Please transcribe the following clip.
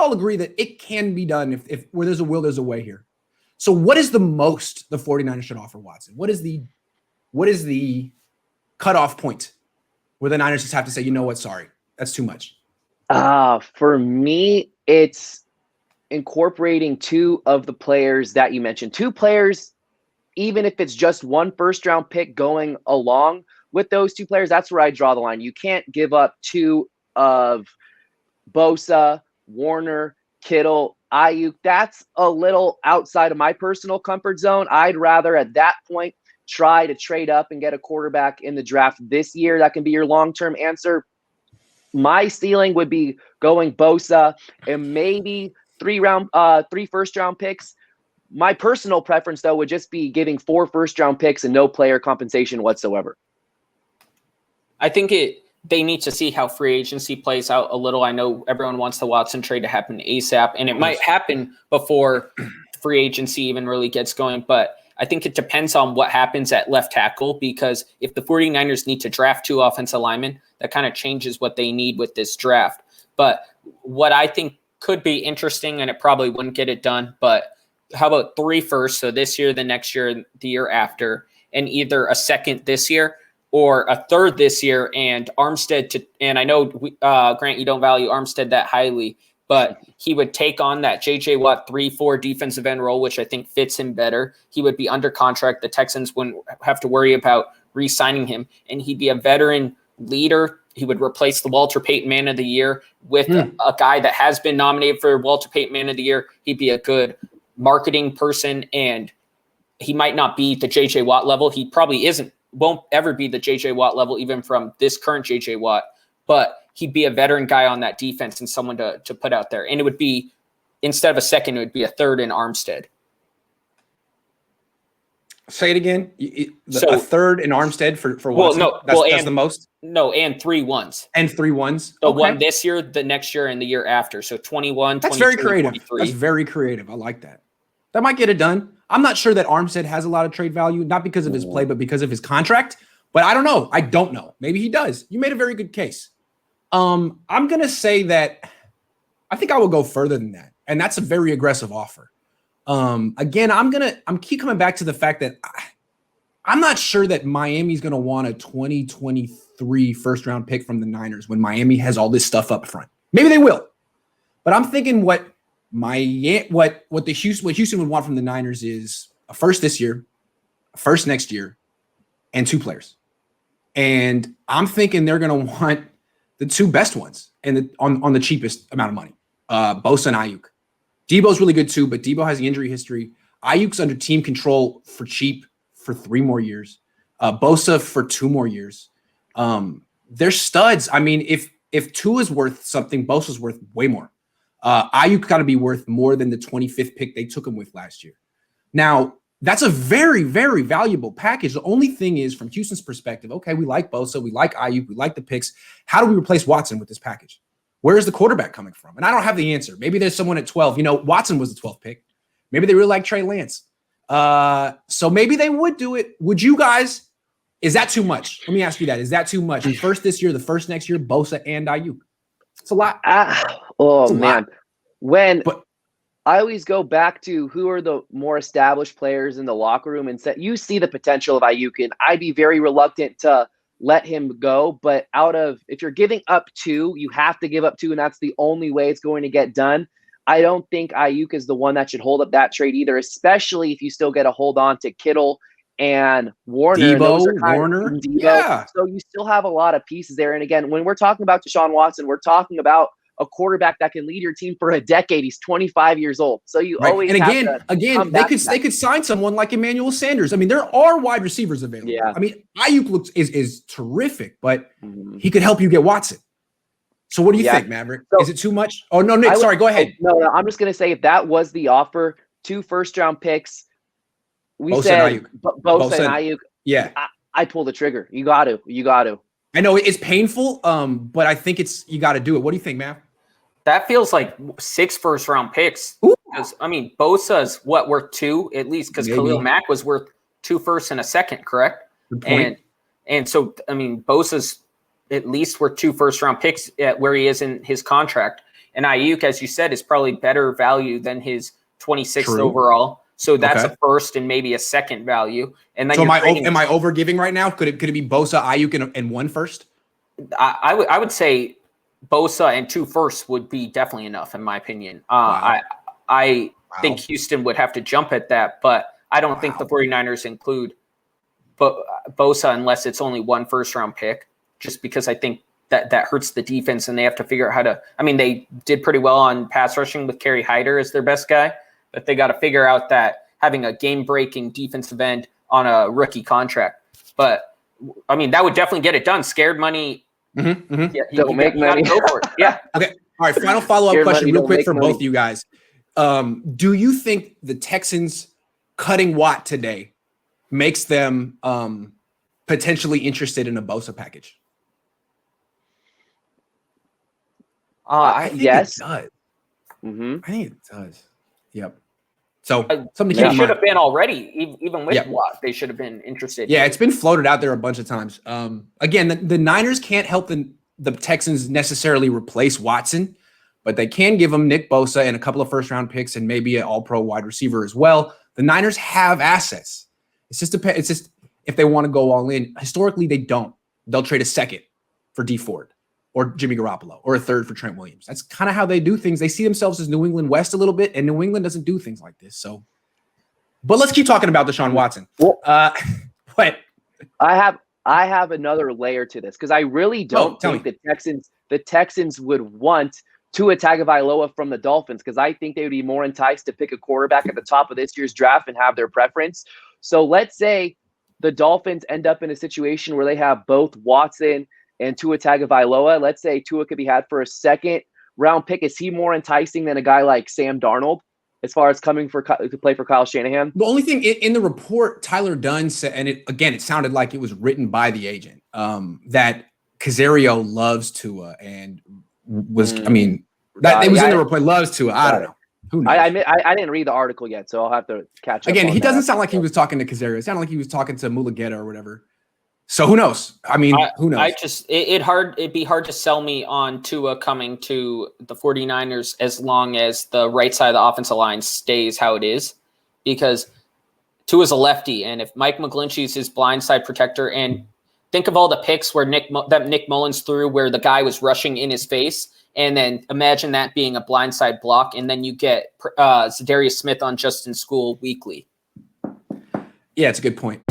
all agree that it can be done if where there's a will, there's a way here. So what is the most the 49ers should offer Watson? What is the cutoff point where the Niners just have to say, you know what, sorry, that's too much? For me, it's incorporating two of the players that you mentioned. Two players, even if it's just one first-round pick going along with those two players, that's where I draw the line. You can't give up two of Bosa, Warner, Kittle, Ayuk. That's a little outside of my personal comfort zone. I'd rather at that point try to trade up and get a quarterback in the draft this year. That can be your long-term answer. My ceiling would be going Bosa and maybe three first-round picks. My personal preference, though, would just be giving 4 first-round picks and no player compensation whatsoever. I think they need to see how free agency plays out a little. I know everyone wants the Watson trade to happen ASAP, and it might happen before free agency even really gets going, but I think it depends on what happens at left tackle, because if the 49ers need to draft 2 offensive linemen, that kind of changes what they need with this draft. But what I think could be interesting, and it probably wouldn't get it done, but how about 3 firsts? So this year, the next year, the year after, and either a second this year or a third this year, and Armstead and I know, Grant, you don't value Armstead that highly, but he would take on that J.J. Watt 3-4 defensive end role, which I think fits him better. He would be under contract. The Texans wouldn't have to worry about re-signing him, and he'd be a veteran leader. He would replace the Walter Payton Man of the Year with a guy that has been nominated for Walter Payton Man of the Year. He'd be a good marketing person, and he might not be the J.J. Watt level. He probably won't ever be the J.J. Watt level, even from this current J.J. Watt, but he'd be a veteran guy on that defense and someone to put out there. And it would be, instead of a second, it would be a third in Armstead. Say it again. A third in Armstead for Watson? That's the most? No, and 3 ones. And 3 ones? So one this year, the next year, and the year after. So 21, That's very creative. 23. That's very creative. I like that. That might get it done. I'm not sure that Armstead has a lot of trade value, not because of his play, but because of his contract. But I don't know. I don't know. Maybe he does. You made a very good case. I'm going to say that I think I will go further than that. And that's a very aggressive offer. Again, I'm keep coming back to the fact that I'm not sure that Miami's going to want a 2023 first round pick from the Niners when Miami has all this stuff up front. Maybe they will, but I'm thinking what Houston would want from the Niners is a first this year, a first next year, and 2 players. And I'm thinking they're going to want the 2 best ones and on the cheapest amount of money, Bosa and Ayuk. Debo's really good too, but Debo has the injury history. Ayuk's under team control for cheap for 3 more years. Bosa for 2 more years. They're studs. I mean, if Tua is worth something, Bosa's worth way more. Ayuk got to be worth more than the 25th pick they took him with last year. Now, that's a very, very valuable package. The only thing is, from Houston's perspective, okay, we like Bosa, we like Ayuk, we like the picks. How do we replace Watson with this package? Where is the quarterback coming from? And I don't have the answer. Maybe there's someone at 12. You know, Watson was the 12th pick. Maybe they really like Trey Lance. So maybe they would do it. Would you guys? Is that too much? Let me ask you that. Is that too much? First this year, the first next year, Bosa and Ayuk. It's a lot. Man. I always go back to who are the more established players in the locker room and say, you see the potential of Ayuk, and I'd be very reluctant to let him go. But if you're giving up 2, you have to give up 2, and that's the only way it's going to get done. I don't think Ayuk is the one that should hold up that trade either, especially if you still get a hold on to Kittle and Warner. Debo. Yeah. So you still have a lot of pieces there. And again, when we're talking about Deshaun Watson, we're talking about a quarterback that can lead your team for a decade. He's 25 years old. So you always they could sign someone like Emmanuel Sanders. I mean, there are wide receivers available. Yeah. I mean, Ayuk is terrific, but he could help you get Watson. So what do you think, Maverick? Is it too much? Oh, no, Nick, sorry, go ahead. No, I'm just going to say, if that was the offer, 2 first-round picks, Bosa and Ayuk. Yeah. I pull the trigger. You got to. I know it's painful, but I think you got to do it. What do you think, Mav? That feels like 6 first-round picks. Because, I mean, Bosa's worth 2 at least, because Khalil Mack was worth 2 firsts and a second, correct? Good point. And so, I mean, Bosa's at least worth 2 first-round picks at where he is in his contract. And Ayuk, as you said, is probably better value than his 26th True. overall. So that's Okay. a first and maybe a second value. And then So am I over giving right now? Could it be Bosa, Ayuk, and one first? I would say Bosa and 2 firsts would be definitely enough, in my opinion. Wow. I Wow. think Houston would have to jump at that, but I don't think the 49ers include Bosa unless it's only 1 first-round pick, just because I think that hurts the defense and they have to figure out how to – I mean, they did pretty well on pass rushing with Kerry Hyder as their best guy, but they got to figure out that having a game-breaking defensive end on a rookie contract. But, I mean, that would definitely get it done. Scared money. Don't You make money. go for it. Yeah. Okay. All right. Final follow-up Scared question money, real don't quick make for money. both of you guys. Do you think the Texans cutting Watt today makes them potentially interested in a Bosa package? I think Yes. it does. Mm-hmm. I think it does. Yep. So something to They keep in should mind. have been already, even with Yeah. Watt. They should have been interested. Yeah, it's been floated out there a bunch of times. Again, the Niners can't help the Texans necessarily replace Watson, but they can give them Nick Bosa and a couple of first-round picks and maybe an all-pro wide receiver as well. The Niners have assets. It's just if they want to go all in. Historically, they don't. They'll trade a second for Dee Ford or Jimmy Garoppolo or a third for Trent Williams. That's kind of how they do things. They see themselves as New England West a little bit, and New England doesn't do things like this. So, but let's keep talking about Deshaun Watson. Well, But I have another layer to this because I really don't tell think the Texans would want Tua Tagovailoa from the Dolphins because I think they would be more enticed to pick a quarterback at the top of this year's draft and have their preference. So let's say the Dolphins end up in a situation where they have both Watson and Tua Tagovailoa. Let's say Tua could be had for a second round pick. Is he more enticing than a guy like Sam Darnold as far as coming to play for Kyle Shanahan? the only thing in the report, Tyler Dunn said, and it sounded like it was written by the agent, that Caserio loves Tua and was, I mean, that it was in the report, loves Tua. I don't know. Who knows? I didn't read the article yet, so I'll have to catch up. Again, on he that. doesn't sound like he was talking to Caserio. It sounded like he was talking to Mulugeta or whatever. So who knows? I mean, who knows? It'd be hard to sell me on Tua coming to the 49ers as long as the right side of the offensive line stays how it is, because Tua's a lefty, and if Mike McGlinchey is his blindside protector, and think of all the picks where Nick Mullins threw where the guy was rushing in his face, and then imagine that being a blindside block, and then you get Zadarius Smith on Justin School weekly. Yeah, it's a good point.